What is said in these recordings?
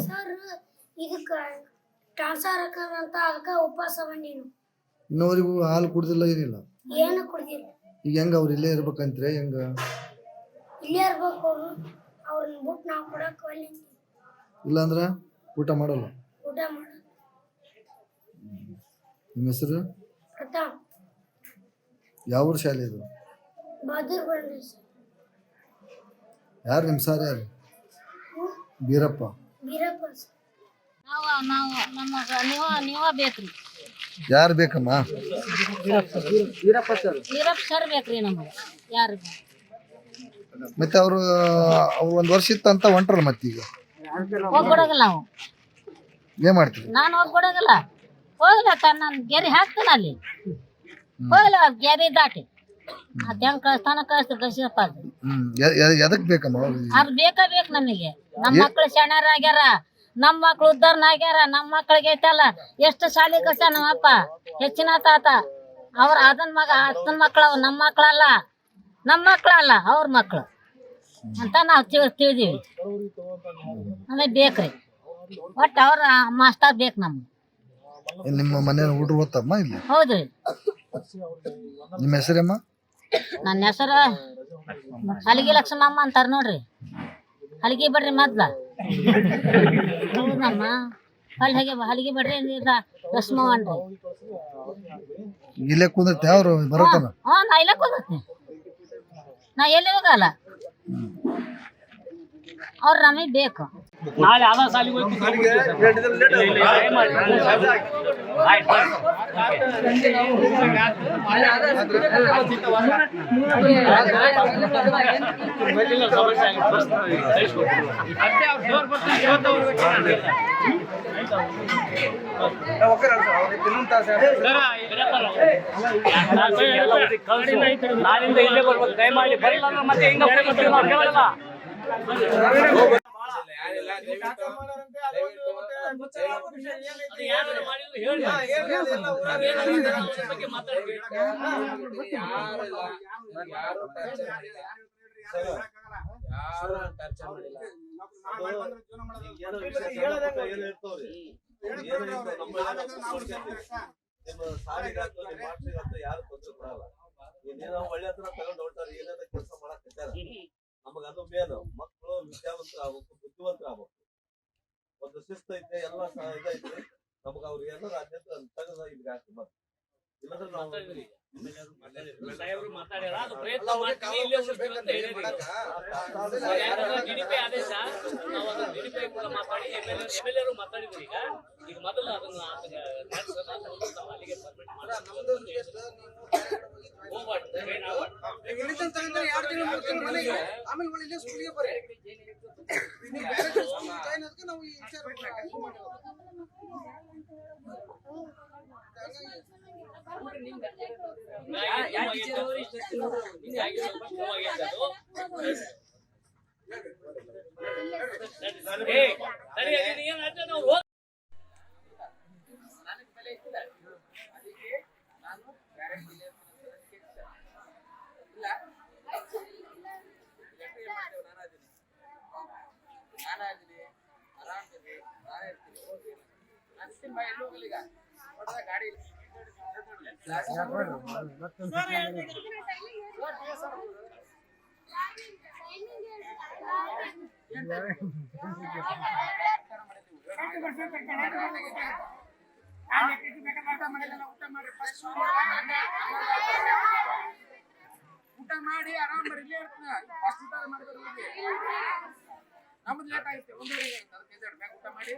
Sir ಇದಕ್ಕೆ transfer ಅಂತ ಅದಕ್ಕೆ ಉಪವಾಸ ಬಂದೀನಿ. ಇನ್ನವರೆಗೂ ಹಾಲು ಕುಡ್ದಿಲ್ಲ, ಏನಿಲ್ಲ, ಏನು ಕುಡ್ದಿಲ್ಲ. ಈಗ ಹೆಂಗ ಅವ್ರು ಇಲ್ಲೇ ಇರ್ಬೇಕಂದ್ರೆ ಹೆಂಗ ಇಲ್ಲೇ ಇರ್ಬೇಕು. ಅವ್ರನ್ನ ಬಿಟ್ಟು ನಾವು ಕೊಡಕ್ಕೆ ಒಳ್ಳೆ ಇಲ್ಲಾಂದ್ರ ಊಟ ಮಾಡಲ್ಲ. ಊಟ ಮಾಡ. ನಿಮ್ಮ ಹೆಸರು? ಪ್ರತಾಪ್. ಯಾವ ಶಾಲೆ ಇದು? ಬಹದ್ದೂರ್ ಬಂದ್ರಿ. ಯಾರು ನಿಮ್ಮ ಸಾರ್? ಯಾರು? ಬೀರಪ್ಪ. ಬೀರಪ್ಪ. ನೀವ ಬೇಕ್ರಿ. ಯಾರು ಬೇಕಮ್ಮ? ವೀರಪ್ಪ ಸರ್ ಬೇಕ್ರಿ ನಮಗೆ. ಯಾರು ಮತ್ತೆ ಅವರು ಒಂದ್ ವರ್ಷ ಇತ್ತಂತ ಹೊಂಟ್ರಲ್ಲ ಮತ್ತೀಗ ಹೋಗ್ಬಿಡೋಗಲ್ಲ. ನಾವು ಏನ್ ಮಾಡ್ತೀವಿ? ನಾನು ಹೋಗ್ಬಿಡೋಗಲ್ಲ. ಹೋಗ್ಲ ನಾನು ಗೆರಿ ಹಾಕ್ತಾನ ಅಲ್ಲಿ. ಹೋಗ್ಲ ಗೆರಿ ದಾಟಿ ಅದೇಂಗ್ ಕಳಿಸ್ತಾನ ಕಳಿಸ್ತು ಗಸಿಯಪ್ಪ. ಎದಕ್ ಬೇಕಮ್ಮ? ಅದು ಬೇಕು ನಮಗೆ. ನಮ್ಮ ಮಕ್ಳು ಶರಣರಾಗ್ಯಾರ, ನಮ್ಮ ಮಕ್ಳು ಉದ್ದಾರನಾಗ್ಯಾರ. ನಮ್ಮ ಮಕ್ಳಿಗೆ ಐತಲ್ಲ ಎಷ್ಟು ಶಾಲೆ ಕಳ್ಸ ನಮ್ಮಪ್ಪ ಹೆಚ್ಚಿನ ತಾತ. ಅವ್ರ ಅದನ್ ಮಗ ಅತ್ತನ ಮಕ್ಳು ನಮ್ಮ ಮಕ್ಳಲ್ಲ, ನಮ್ಮ ಮಕ್ಳಲ್ಲ ಅವ್ರ ಮಕ್ಳು ಅಂತ ನಾವು ತಿಳಿದೀವಿ. ನಮಗೆ ಬೇಕ್ರಿ. ಒಟ್ಟು ಅವ್ರ ಮಾಸ್ಟರ್ ಬೇಕು ನಮ್ಗೆ. ನಿಮ್ಮ ಮನೆ ಹುಡುಗರು ಓದ್ತಮ್ಮ ಇಲ್ಲಿ? ಹೌದ್ರಿ. ನಿಮ್ಮ ಹೆಸರಮ್ಮ? ನನ್ನ ಹೆಸರು ಹಲಗಿ ಲಕ್ಷ್ಮಮ್ಮ ಅಂತಾರ ನೋಡ್ರಿ. ಹಲಗಿ ಬಿಡ್ರಿ ಮೊದ್ಲ. ಹೌದಮ್ಮ. ಹಲಗಿ ಬಿಡ್ರಿ ಲಕ್ಷ್ಮವ್ವನ್ರಿ. ಇಲ್ಲೇ ಕುಂದಿರ್ತೆ ಅವ್ರು ಬರತ್ತಾನ? ನಾ ಇಲ್ಲೇ ಕುಂದಿರ್ತೀನಿ. ನಾ ಎಲ್ಲಿ ಹೋಗಲ್ಲ. ಅವ್ರು ನಮಗೆ ಬೇಕು. ನಾಳೆ ಆದ ಸಾಲಿಗೆ ಹೋಗ್ತೀವಿ. ನಾಳಿಂದ ಇಲ್ಲೇ ಬರ್ಬೇಕು ದಯಮಾಡಿ. ಬರಲ್ಲ ಮತ್ತೆ ಹಿಂಗ ಕೇಳಲ್ಲ. ಒಳ್ಳೆ ಹತ್ರ ತಗೊಂಡು ಹೊರಟಾರ. ಏನಾದ ಕೆಲಸ ಮಾಡಕ್ ನಮಗ ಅದು ಮೇಲು. ಮಕ್ಕಳು ವಿದ್ಯಾವಂತರ ಆಗ್ಬೇಕು, ಬುದ್ಧಿವಂತರ ಆಗ್ಬೇಕು. ಒಂದು ಶಿಸ್ತು ಐತೆ, ಎಲ್ಲ ಇದೈತೆ. ನಮಗ ಅವ್ರು ಏನಾರ ಅನ್ಯತ್ರ ತಗದ ಇಲ್ಲಿಗೆ ಹಾಕಿ ಮತ್ತೆ ಇಲ್ಲಂದ್ರೆ ನಾವು ಮಾತಾಡ್ಯಾರ. ಅದು ಪ್ರಯತ್ನ ಮಾಡ್ತೀವಿ. ಇಲ್ಲೇ ಉಳಿಸ್ತೀವಿ ಅಂತ ಹೇಳಿದ್ರಿ. ಡಿಡಿಪಿ ಆದೇಶ ನಾವು ಅದನ್ನ ಡಿಡಿಪಿ ಕೂಡ ಮಾತಾಡಿ ಎಮ್ಎಲ್ಎರು ಮಾತಾಡಿದ್ರಿ. ಈಗ ಮೊದಲು ಅದನ್ನ ಅಲ್ಲಿಗೆ ಪರ್ಮಿಟ್ ಗಾಡಿ ಊಟ ಮಾಡಿ ಆರಾಮ್ ಇಲ್ಲೇ ಇರ್ತೀನಿ. ಫಸ್ಟ್ ಊಟ ಮಾಡಿ ಬರ್ಬೇಕು. ನಮ್ದು ಲೇಟ್ ಆಯ್ತು. 1:30 ಊಟ ಮಾಡಿ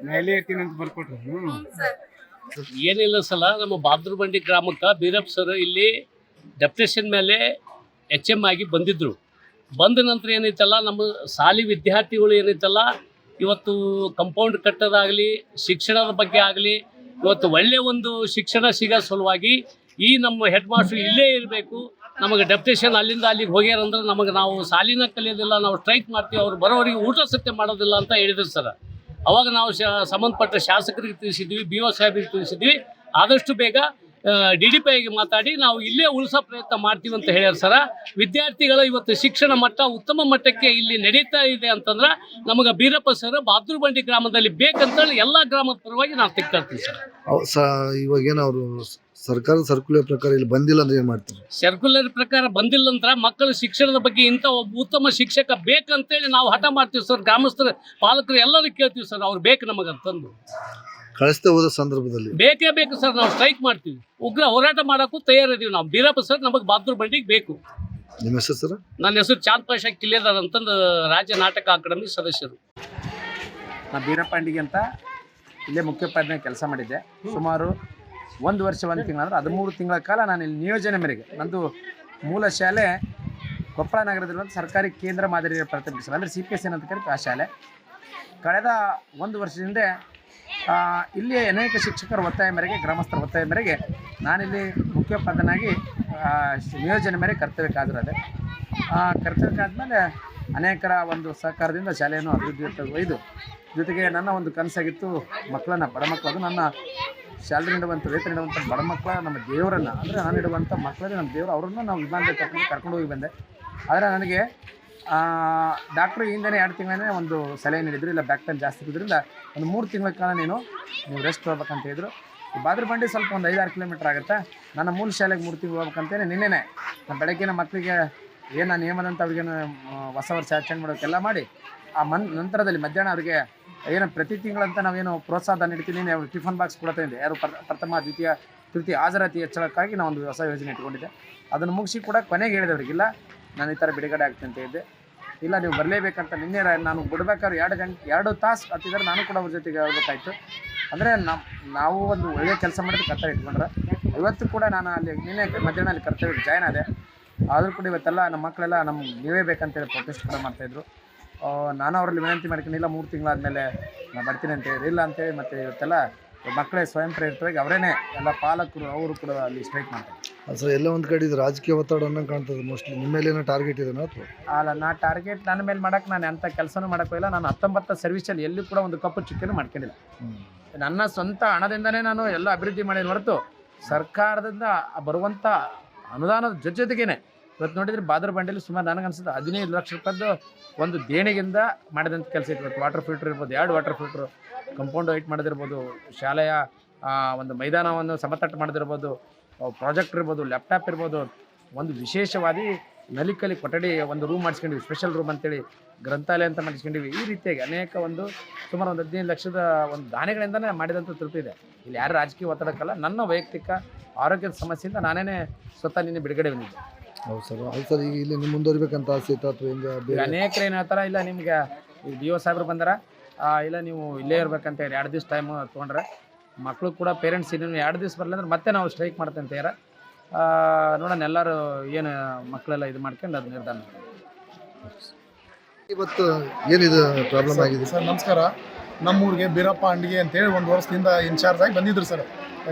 ಮೇಲೆ ಇರ್ತೀನಿ ಅಂತ ಬರ್ಕೊಟ್ರು. ಏನಿಲ್ಲ ಸಲ ನಮ್ಮ ಬಾದ್ರಬಂಡಿ ಗ್ರಾಮಕ್ಕೆ ಬೀರಪ್ಪ ಸರ್ ಇಲ್ಲಿ ಡೆಪ್ಯುಟೇಷನ್ ಮೇಲೆ HM ಆಗಿ ಬಂದಿದ್ದರು. ಬಂದ ನಂತರ ಏನೈತಲ್ಲ ನಮ್ಮ ಶಾಲೆ ವಿದ್ಯಾರ್ಥಿಗಳು ಏನೈತಲ್ಲ ಇವತ್ತು ಕಂಪೌಂಡ್ ಕಟ್ಟೋದಾಗಲಿ ಶಿಕ್ಷಣದ ಬಗ್ಗೆ ಆಗಲಿ ಇವತ್ತು ಒಳ್ಳೆಯ ಒಂದು ಶಿಕ್ಷಣ ಸಿಗೋ ಸಲುವಾಗಿ ಈ ನಮ್ಮ ಹೆಡ್ ಮಾಸ್ಟ್ರು ಇಲ್ಲೇ ಇರಬೇಕು, ನಮಗೆ ಡೆಪ್ಯುಟೇಷನ್ ಅಲ್ಲಿಂದ ಅಲ್ಲಿಗೆ ಹೋಗ್ಯಾರಂದ್ರೆ ನಮಗೆ ನಾವು ಶಾಲಿನ ಕಲಿಯೋದಿಲ್ಲ, ನಾವು ಸ್ಟ್ರೈಕ್ ಮಾಡ್ತೀವಿ, ಅವ್ರು ಬರೋವರಿಗೆ ಊಟ ಸತ್ಯ ಮಾಡೋದಿಲ್ಲ ಅಂತ ಹೇಳಿದ್ರು ಸರ್. ಅವಾಗ ನಾವು ಸಂಬಂಧಪಟ್ಟ ಶಾಸಕರಿಗೆ ತಿಳಿಸಿದ್ವಿ, BO ಸಾಹೇಬರಿಗೆ ತಿಳಿಸಿದ್ವಿ, ಆದಷ್ಟು ಬೇಗ DDPIಗೆ ಮಾತಾಡಿ ನಾವು ಇಲ್ಲೇ ಉಳಿಸೋ ಪ್ರಯತ್ನ ಮಾಡ್ತೀವಿ ಅಂತ ಹೇಳ್ಯಾರ ಸರ. ವಿದ್ಯಾರ್ಥಿಗಳ ಇವತ್ತು ಶಿಕ್ಷಣ ಮಟ್ಟ ಉತ್ತಮ ಮಟ್ಟಕ್ಕೆ ಇಲ್ಲಿ ನಡೀತಾ ಇದೆ ಅಂತಂದ್ರೆ ನಮಗೆ ಬೀರಪ್ಪ ಸರ್ ಬಾದ್ರಬಂಡಿ ಗ್ರಾಮದಲ್ಲಿ ಬೇಕಂತೇಳಿ ಎಲ್ಲ ಗ್ರಾಮದ ಪರವಾಗಿ ನಾವು ತಿಕ್ಕಾಡ್ತೀವಿ ಸರ್. ಇವಾಗೇನು ಅವರು ಸರ್ಕಾರದ ಸರ್ಕ್ಯುಲರ್ ಪ್ರಕಾರ ಇಲ್ಲಿ ಬಂದಿಲ್ಲ ಅಂದ್ರೆ ಏನು ಮಾಡ್ತಾರೆ? ಸರ್ಕ್ಯುಲರ್ ಪ್ರಕಾರ ಬಂದಿಲ್ಲ ಅಂದ್ರೆ ಮಕ್ಕಳ ಶಿಕ್ಷಣದ ಬಗ್ಗೆ ಇಂಥ ಒಬ್ಬ ಉತ್ತಮ ಶಿಕ್ಷಕ ಬೇಕಂತೇಳಿ ನಾವು ಹಠ ಮಾಡ್ತೀವಿ ಸರ್. ಗ್ರಾಮಸ್ಥರು ಪಾಲಕರು ಎಲ್ಲರೂ ಕೇಳ್ತೀವಿ ಸರ್, ಅವ್ರು ಬೇಕು ನಮಗಂತಂದು. ಕಳಿಸ್ತಾ ಹೋದ ಸಂದರ್ಭದಲ್ಲಿ ಬೇಕೇ ಬೇಕು ಸರ್, ನಾವು ಸ್ಟ್ರೈಕ್ ಮಾಡ್ತೀವಿ, ಉಗ್ರ ಹೋರಾಟ ಮಾಡೋಕ್ಕೂ ತಯಾರಿದ್ದೀವಿ ನಾವು. ಬೀರಪ್ಪ ಸರ್ ನಮಗೆ ಬಾದ್ರಬಂಡಿಗೆ ಬೇಕು. ನಿಮ್ಮ ಹೆಸರು ಸರ್? ನನ್ನ ಹೆಸರು ಚಾಂದ್ ಪಾಷಾ ಕಿಲೇದಾರ್ ಅಂತಂದು ರಾಜ್ಯ ನಾಟಕ ಅಕಾಡೆಮಿ ಸದಸ್ಯರು. ನಾನು ಬೀರಪ್ಪಂಡಿಗೆ ಅಂತ ಇಲ್ಲೇ ಮುಖ್ಯೋಪಾಧ್ಯಾಯ ಕೆಲಸ ಮಾಡಿದ್ದೆ. ಸುಮಾರು 1 ವರ್ಷ 1 ತಿಂಗಳು ಅಂದರೆ 13 ತಿಂಗಳ ಕಾಲ ನಾನು ಇಲ್ಲಿ ನಿಯೋಜನೆ ಮೇರೆಗೆ, ನಂದು ಮೂಲ ಶಾಲೆ ಕೊಪ್ಪಳ ನಗರದಲ್ಲಿರುವಂಥ ಸರ್ಕಾರಿ ಕೇಂದ್ರ ಮಾದರಿ ಪ್ರಾಥಮಿಕ ಶಾಲೆ ಅಂದರೆ CPSN ಅಂತ ಕರೀತೀವಿ ಆ ಶಾಲೆ. ಕಳೆದ 1 ವರ್ಷದಿಂದ ಇಲ್ಲಿ ಅನೇಕ ಶಿಕ್ಷಕರ ಒತ್ತಾಯ ಮೇರೆಗೆ, ಗ್ರಾಮಸ್ಥರ ಒತ್ತಾಯ ಮೇರೆಗೆ ನಾನಿಲ್ಲಿ ಮುಖ್ಯೋಪಾಧ್ಯಾಯನಾಗಿ ನಿಯೋಜನೆ ಮೇರೆಗೆ ಕರ್ತವ್ಯಕ್ಕಾಗಿರೋದೆ. ಕರ್ತವ್ಯಕ್ಕಾದ್ಮೇಲೆ ಅನೇಕರ ಒಂದು ಸಹಕಾರದಿಂದ ಶಾಲೆಯನ್ನು ಅಭಿವೃದ್ಧಿ ಒಯ್ದು, ಜೊತೆಗೆ ನನ್ನ ಒಂದು ಕನಸಾಗಿತ್ತು ಮಕ್ಕಳನ್ನು, ಬಡ ಮಕ್ಕಳು, ಅದು ನನ್ನ ಶಾಲೆ ನೀಡುವಂಥ ವೇತನ ನೀಡುವಂಥ ಬಡ ಮಕ್ಕಳ ನಮ್ಮ ದೇವರನ್ನು, ಅಂದರೆ ನಾನು ಇಡುವಂಥ ಮಕ್ಕಳಲ್ಲಿ ನಮ್ಮ ದೇವರು, ಅವರನ್ನು ನಾವು ವಿಮಾನದಲ್ಲಿ ಕರ್ಕೊಂಡು ಹೋಗಿ ಬಂದೆ. ಆದರೆ ನನಗೆ ಡಾಕ್ಟ್ರು ಹಿಂದೆಯೇ 2 ತಿಂಗಳೇ ಒಂದು ಸಲಹೆ ನೀಡಿದ್ರು, ಇಲ್ಲ ಬ್ಯಾಕ್ ಪೇನ್ ಜಾಸ್ತಿ ಇರೋದ್ರಿಂದ ಒಂದು 3 ತಿಂಗಳ ಕಾಲ ನೀವು ರೆಸ್ಟ್ ಹೋಗ್ಬೇಕಂತ ಹೇಳಿದ್ರು. ಬಾದ್ರಬಂಡಿ ಸ್ವಲ್ಪ ಒಂದು 5-6 ಕಿಲೋಮೀಟ್ರ್ ಆಗುತ್ತೆ. ನನ್ನ ಮೂಲ ಶಾಲೆಗೆ 3 ತಿಂಗಳು ಹೋಗ್ಬೇಕಂತೇಳಿ ನಿನ್ನೆನೇ ನಾನು ಬೆಳಗ್ಗಿನ ಮಕ್ಕಳಿಗೆ ಏನು ನಿಯಮದಂತ ಅವ್ರಿಗೇನು ಹೊಸ ವರ್ಷ ಆಚರಣೆ ಮಾಡೋಕ್ಕೆಲ್ಲ ಮಾಡಿ, ಆ ನಂತರದಲ್ಲಿ ಮಧ್ಯಾಹ್ನ ಅವರಿಗೆ ಏನು ಪ್ರತಿ ತಿಂಗಳಂತ ನಾವೇನು ಪ್ರೋತ್ಸಾಹ ನೀಡ್ತೀನಿ, ಅವ್ರು ಟಿಫನ್ ಬಾಕ್ಸ್ ಕೊಡ್ತಾ ಇದ್ದೆ. ಯಾರು ಪ್ರಥಮ ದ್ವಿತೀಯ ತೃತೀಯ ಹಾಜರಾತಿ ಹೆಚ್ಚಳಕ್ಕಾಗಿ ನಾವು ಒಂದು ಹೊಸ ಯೋಜನೆ ಇಟ್ಕೊಂಡಿದ್ದೆ. ಅದನ್ನು ಮುಗಿಸಿ ಕೂಡ ಕೊನೆಗೆ ಹೇಳಿದೆ ಅವರಿಗಿಲ್ಲ ನಾನು ಈ ಥರ ಬಿಡುಗಡೆ ಆಗ್ತೀನಿ ಅಂತ ಹೇಳಿದ್ದೆ. ಇಲ್ಲ ನೀವು ಬರಲೇಬೇಕಂತ ನಿನ್ನೆ ನಾನು ಬಿಡ್ಬೇಕಾದ್ರೆ 2 ತಾಸು ಹತ್ತಿದ್ರೆ ನಾನು ಕೂಡ ಅವ್ರ ಜೊತೆಗೆ ಹೋಗ್ಬೇಕಾಯ್ತು. ಅಂದರೆ ನಾವು ಒಂದು ಒಳ್ಳೆಯ ಕೆಲಸ ಮಾಡಿದ್ರೆ ಕರ್ತವ್ಯ ಇಟ್ಕೊಂಡ್ರೆ, ಇವತ್ತು ಕೂಡ ನಾನು ಅಲ್ಲಿ ನಿನ್ನೆ ಮಧ್ಯಾಹ್ನ ಅಲ್ಲಿ ಕರ್ತವ್ಯಕ್ಕೆ ಜಾಯ್ನ್ ಆದೆ. ಆದರೂ ಕೂಡ ಇವತ್ತೆಲ್ಲ ನಮ್ಮ ಮಕ್ಕಳೆಲ್ಲ ನೀವೇ ಬೇಕಂತೇಳಿ ಪ್ರೊಟೆಸ್ಟ್ ಕೂಡ ಮಾಡ್ತಾಯಿದ್ರು. ನಾನು ಅವರಲ್ಲಿ ವಿನಂತಿ ಮಾಡ್ಕೊಂಡು ಇಲ್ಲ 3 ತಿಂಗಳಾದಮೇಲೆ ನಾನು ಬರ್ತೀನಿ ಅಂತ ಹೇಳಿ, ಇಲ್ಲ ಅಂತೇಳಿ ಮತ್ತು ಇವತ್ತೆಲ್ಲ ಮಕ್ಕಳೇ ಸ್ವಯಂ ಪ್ರೇರಿತವಾಗಿ ಅವರೇನೆ ಎಲ್ಲ ಪಾಲಕರು ಅವರು ಕೂಡ ಅಲ್ಲಿ ಸ್ಟ್ರೈಕ್ ಮಾಡ್ತಾರೆ. ಸರ್ ಎಲ್ಲ ಒಂದು ಕಡೆ ಇದು ರಾಜಕೀಯ ಒತ್ತಡ ಅನ್ನೋ ಕಾಣ್ತದೆ. ಮೋಸ್ಟ್ಲಿ ನಿಮ್ಮ ಮೇಲೆ ಏನೋ ಟಾರ್ಗೆಟ್ ಇದೆನಾ ಅಥವಾ? ಅಲ್ಲ, ನಾ ಟಾರ್ಗೆಟ್ ನನ್ನ ಮೇಲೆ ಮಾಡೋಕ್ಕೆ ನಾನು ಅಂಥ ಕೆಲಸನೂ ಮಾಡೋಕ್ಕಿಲ್ಲ. ನಾನು 19 ಸರ್ವಿಸಲ್ಲಿ ಎಲ್ಲೂ ಕೂಡ ಒಂದು ಕಪ್ಪು ಚುಕ್ಕಿನೂ ಮಾಡ್ಕೊಂಡಿಲ್ಲ. ನನ್ನ ಸ್ವಂತ ಹಣದಿಂದನೇ ನಾನು ಎಲ್ಲ ಅಭಿವೃದ್ಧಿ ಮಾಡಿದ ಹೊರತು ಸರ್ಕಾರದಿಂದ ಬರುವಂಥ ಅನುದಾನದ ಜೊತೆಗೇನೆ ಇವತ್ತು ನೋಡಿದರೆ ಬಾದ್ರಬಂಡಿಯಲ್ಲಿ ಸುಮಾರು ನನಗನ್ಸುತ್ತೆ 15 ಲಕ್ಷ ರೂಪಾಯಿದ್ದು ಒಂದು ದೇಣಿಗೆಯಿಂದ ಮಾಡಿದಂಥ ಕೆಲಸ ಇತ್ತು. ಇವತ್ತು ವಾಟರ್ ಫಿಲ್ಟ್ರ್ ಇರ್ಬೋದು, 2 ವಾಟರ್ ಫಿಲ್ಟ್ರು, ಕಂಪೌಂಡ್ ವೈಟ್ ಮಾಡೋದಿರ್ಬೋದು, ಶಾಲೆಯ ಒಂದು ಮೈದಾನವನ್ನು ಸಮತಟ್ಟು ಮಾಡೋದಿರ್ಬೋದು, ಪ್ರಾಜೆಕ್ಟ್ ಇರ್ಬೋದು, ಲ್ಯಾಪ್ಟಾಪ್ ಇರ್ಬೋದು, ಒಂದು ವಿಶೇಷವಾದಿ ನಲಿಕಲಿ ಕೊಠಡಿ ಒಂದು ರೂಮ್ ಮಾಡಿಸ್ಕೊಂಡಿವಿ, ಸ್ಪೆಷಲ್ ರೂಮ್ ಅಂತೇಳಿ ಗ್ರಂಥಾಲಯ ಅಂತ ಮಾಡಿಸ್ಕೊಂಡಿವಿ. ಈ ರೀತಿಯಾಗಿ ಅನೇಕ ಸುಮಾರು ಒಂದು 15 ಲಕ್ಷದ ಒಂದು ದಾನಿಗಳಿಂದನೇ ಮಾಡಿದಂಥ ತೃಪ್ತಿ ಇದೆ. ಇಲ್ಲಿ ಯಾರು ರಾಜಕೀಯ ಒತ್ತಡಕ್ಕಲ್ಲ, ನನ್ನ ವೈಯಕ್ತಿಕ ಆರೋಗ್ಯದ ಸಮಸ್ಯೆಯಿಂದ ನಾನೇ ಸ್ವತಃ ನಿನ್ನೆ ಬಿಡುಗಡೆ ಬಂದಿದ್ದೆ. ಹೌದು ಸರ್. ಈಗ ಇಲ್ಲಿ ನಿಮ್ಮ ಮುಂದುವರಿಬೇಕಂತ ಆಸೆ ಇತ್ತು ಅಥವಾ ಹಿಂಗೆ ಬೇರೆ? ಅನೇಕರು ಏನು ಹೇಳ್ತಾರೆ, ಇಲ್ಲ ನಿಮ್ಗೆ BO ಸಾಹೇಬ್ರು ಬಂದಾರ, ಇಲ್ಲ ನೀವು ಇಲ್ಲೇ ಇರ್ಬೇಕಂತ ಹೇಳಿ 2 ದಿವಸ ಟೈಮ್ ತೊಗೊಂಡ್ರೆ, ಮಕ್ಕಳು ಕೂಡ ಪೇರೆಂಟ್ಸ್ ಇನ್ನೂ 2 ದಿವಸ ಬರಲ್ಲ ಅಂದ್ರೆ ಮತ್ತೆ ನಾವು ಸ್ಟ್ರೈಕ್ ಮಾಡ್ತೇವೆ ಅಂತ ಯಾರ ನೋಡೋಣ. ಎಲ್ಲರೂ ಏನು ಮಕ್ಕಳೆಲ್ಲ ಇದು ಮಾಡ್ಕೊಂಡು ಅದು ನಿರ್ಧಾರ ಮಾಡ್ತಾರೆ. ಇವತ್ತು ಏನಿದು ಪ್ರಾಬ್ಲಮ್ ಆಗಿದೆ ಸರ್? ನಮಸ್ಕಾರ. ನಮ್ಮೂರಿಗೆ ಬೀರಪ್ಪ ಅಂಡಿಗೆ ಅಂತೇಳಿ 1 ವರ್ಷದಿಂದ ಇನ್ಚಾರ್ಜ್ ಆಗಿ ಬಂದಿದ್ರು ಸರ್,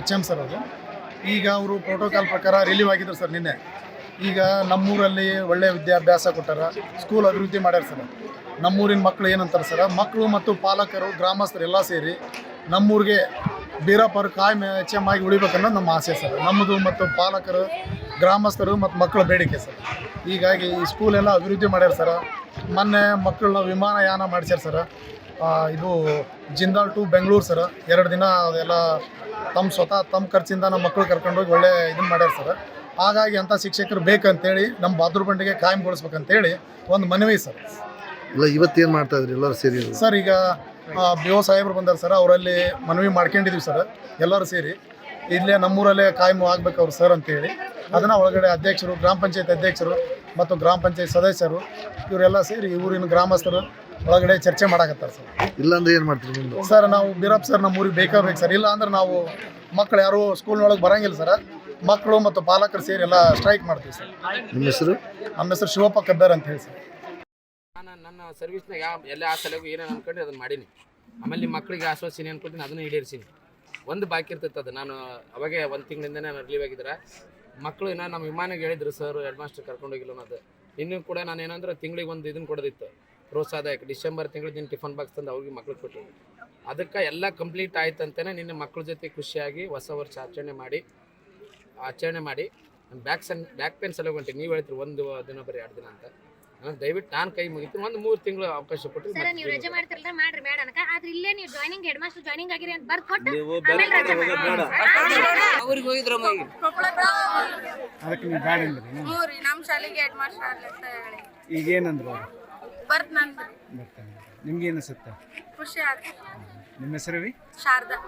HM ಸರ್. ಅದು ಈಗ ಅವರು ಪ್ರೋಟೋಕಾಲ್ ಪ್ರಕಾರ ರಿಲೀವ್ ಆಗಿದ್ರು ಸರ್ ನಿನ್ನೆ. ಈಗ ನಮ್ಮೂರಲ್ಲಿ ಒಳ್ಳೆಯ ವಿದ್ಯಾಭ್ಯಾಸ ಕೊಟ್ಟಾರ, ಸ್ಕೂಲ್ ಅಭಿವೃದ್ಧಿ ಮಾಡ್ಯಾರ ಸರ್. ನಮ್ಮೂರಿನ ಮಕ್ಕಳು ಏನಂತಾರೆ ಸರ್, ಮಕ್ಕಳು ಮತ್ತು ಪಾಲಕರು ಗ್ರಾಮಸ್ಥರು ಎಲ್ಲ ಸೇರಿ ನಮ್ಮೂರಿಗೆ ಬೀರಪ್ಪರು ಕಾಯಂ HM ಆಗಿ ಉಳಿಬೇಕನ್ನೋದು ನಮ್ಮ ಆಸೆ ಸರ್. ನಮ್ಮದು ಮತ್ತು ಪಾಲಕರು, ಗ್ರಾಮಸ್ಥರು ಮತ್ತು ಮಕ್ಕಳ ಬೇಡಿಕೆ ಸರ್. ಹೀಗಾಗಿ ಈ ಸ್ಕೂಲೆಲ್ಲ ಅಭಿವೃದ್ಧಿ ಮಾಡ್ಯಾರ ಸರ್. ಮೊನ್ನೆ ಮಕ್ಕಳನ್ನ ವಿಮಾನಯಾನ ಮಾಡಿಸ್ಯಾರ ಸರ್. ಇದು ಜಿಂದಾಲ್ ಟು ಬೆಂಗಳೂರು ಸರ್. 2 ದಿನ ಅದೆಲ್ಲ ತಮ್ಮ ಖರ್ಚಿಂದ ನಮ್ಮ ಮಕ್ಕಳು ಕರ್ಕೊಂಡೋಗಿ ಒಳ್ಳೆ ಇದನ್ನು ಮಾಡ್ಯಾರ ಸರ್. ಹಾಗಾಗಿ ಅಂಥ ಶಿಕ್ಷಕರು ಬೇಕಂತೇಳಿ ನಮ್ಮ ಬಾದ್ರಬಂಡಿಗೆ ಕಾಯಂಗೊಳಿಸ್ಬೇಕಂತೇಳಿ ಒಂದು ಮನವಿ ಸರ್. ಇಲ್ಲ ಇವತ್ತೇನು ಮಾಡ್ತಾ ಇದ್ರಿ ಎಲ್ಲರೂ ಸೇರಿ? ಸರ್ ಈಗ ಬಿ ಒ ಸಾಹೇಬ್ರು ಬಂದಾರ ಸರ್, ಅವರಲ್ಲಿ ಮನವಿ ಮಾಡ್ಕೊಂಡಿದ್ದೀವಿ ಸರ್ ಎಲ್ಲರೂ ಸೇರಿ. ಇಲ್ಲೇ ನಮ್ಮೂರಲ್ಲೇ ಕಾಯಂ ಆಗ್ಬೇಕು ಅವ್ರು ಸರ್ ಅಂತೇಳಿ ಅದನ್ನು ಒಳಗಡೆ ಅಧ್ಯಕ್ಷರು, ಗ್ರಾಮ ಪಂಚಾಯತ್ ಅಧ್ಯಕ್ಷರು ಮತ್ತು ಗ್ರಾಮ ಪಂಚಾಯತ್ ಸದಸ್ಯರು ಇವರೆಲ್ಲ ಸೇರಿ ಊರಿನ ಗ್ರಾಮಸ್ಥರು ಒಳಗಡೆ ಚರ್ಚೆ ಮಾಡಕತ್ತಾರೆ ಸರ್. ಇಲ್ಲಾಂದ್ರೆ ಏನು ಮಾಡ್ತೀರಿ ಮುಂದೆ? ಸರ್ ನಾವು ಬೀರಪ್ಪ ಸರ್ ನಮ್ಮ ಊರಿಗೆ ಬೇಕು ಸರ್, ಇಲ್ಲ ಅಂದ್ರೆ ನಾವು ಮಕ್ಕಳು ಯಾರು ಸ್ಕೂಲ್ನೊಳಗೆ ಬರಂಗಿಲ್ಲ ಸರ್. ಮಕ್ಕಳು ಮತ್ತು ಪಾಲಕರು ಸೇರಿ ಎಲ್ಲ ಸ್ಟ್ರೈಕ್ ಮಾಡ್ತೀವಿ ಸರ್. ನಿಮ್ಮ ಹೆಸರು? ನಮ್ಮ ಹೆಸರು ಶಿವಪ್ಪ ಕದ್ದಾರ್ ಅಂತ ಹೇಳಿ ಸರ್. ನಾನು ನನ್ನ ಸರ್ವಿಸ್ನಾಗ ಎಲ್ಲ ಆ ಸಲಗೂ ಏನೇನು ಅನ್ಕೊಂಡು ಅದನ್ನು ಮಾಡೀನಿ. ಆಮೇಲೆ ನಿಮ್ಮ ಮಕ್ಕಳಿಗೆ ಆಶ್ವಾಸನೆ ಅನ್ಕೊತೀನಿ, ಅದನ್ನು ಈಡೇರಿಸೀನಿ. ಒಂದು ಬಾಕಿ ಇರ್ತೈತೆ ಅದು. ನಾನು ಅವಾಗೆ 1 ತಿಂಗಳಿಂದನೇ ನಾನು ರಿಲೀವ್ ಆಗಿದ್ರೆ ಮಕ್ಕಳು ಇನ್ನೂ ನಮ್ಮ ವಿಮಾನಿಗೆ ಹೇಳಿದ್ರು ಸರ್ ಹೆಡ್ ಮಾಸ್ಟರ್ ಕರ್ಕೊಂಡೋಗಿಲ್ಲ ಅನ್ನೋದು. ಇನ್ನೂ ಕೂಡ ನಾನು ಏನಂದ್ರೆ ತಿಂಗಳಿಗೆ ಒಂದು ಇದನ್ನು ಕೊಡೋದಿತ್ತು ಪ್ರೋತ್ಸಾಹದಾಯಕ. ಡಿಸೆಂಬರ್ ತಿಂಗಳು ಟಿಫನ್ ಬಾಕ್ಸ್ ತಂದು ಅವ್ರಿಗೆ ಮಕ್ಳಿಗೆ ಕೊಟ್ಟಿವಿ. ಅದಕ್ಕೆ ಎಲ್ಲ ಕಂಪ್ಲೀಟ್ ಆಯ್ತು ಅಂತಲೇ ನಿನ್ನೆ ಮಕ್ಕಳ ಜೊತೆ ಖುಷಿಯಾಗಿ ಹೊಸ ವರ್ಷ ಆಚರಣೆ ಮಾಡಿ ಬ್ಯಾಕ್ ಪೇನ್ ಸಲುವಾಗಿ ಹೊಂಟೀನಿ. ನೀವು ಹೇಳ್ತೀರಿ 1 ದಿನ ಬರೀ 2 ದಿನ ಅಂತ. ದಯವಿಟ್ಟು ನಾನು ಕೈ ಮುಗಿತೀನಿ, 1-3 ತಿಂಗಳು ಅವಕಾಶ ಕೊಟ್ಟು ಸರ್ ನೀವು ರಜೆ ಮಾಡ್ತಿರಲ್ಲ ಮಾಡ್ರಿ ಬೇಡ ಅನಕ, ಆದ್ರೆ ಇಲ್ಲೇ ನೀವು ಜಾಯ್ನಿಂಗ್ ಹೆಡ್ ಮಾಸ್ಟರ್ ಜಾಯ್ನಿಂಗ್ ಆಗಿರಿ ಅಂತ ಬರ್ದು ಕೊಟ್ಟು ನೀವು ಆಮೇಲೆ ರಜೆ ಮಾಡಿ. ಅವ್ರಿಗೆ ಹೋಗಿದ್ರು ಅದಕ್ಕೆ ನೀವು ಬ್ಯಾಡ ಅಂದ್ರಿ? ಮೂರಿ ನಮ್ಮ ಶಾಲೆಗೆ ಹೆಡ್ ಮಾಸ್ಟರ್ ಆಗ್ಲತ್ತ ಹೇಳಿ ಈಗ ಏನಂದ್ರು ಅವ್ರು? ಬರ್ತಾನೆ. ಬರ್ತಾನೆ. ನಿಮ್ಗೆ ಏನು ಅನಿಸುತ್ತೆ? ಖುಷಿ ಆಯ್ತು. ನಿಮ್ಮ ಹೆಸರು ರೀ? ಶಾರದಾ.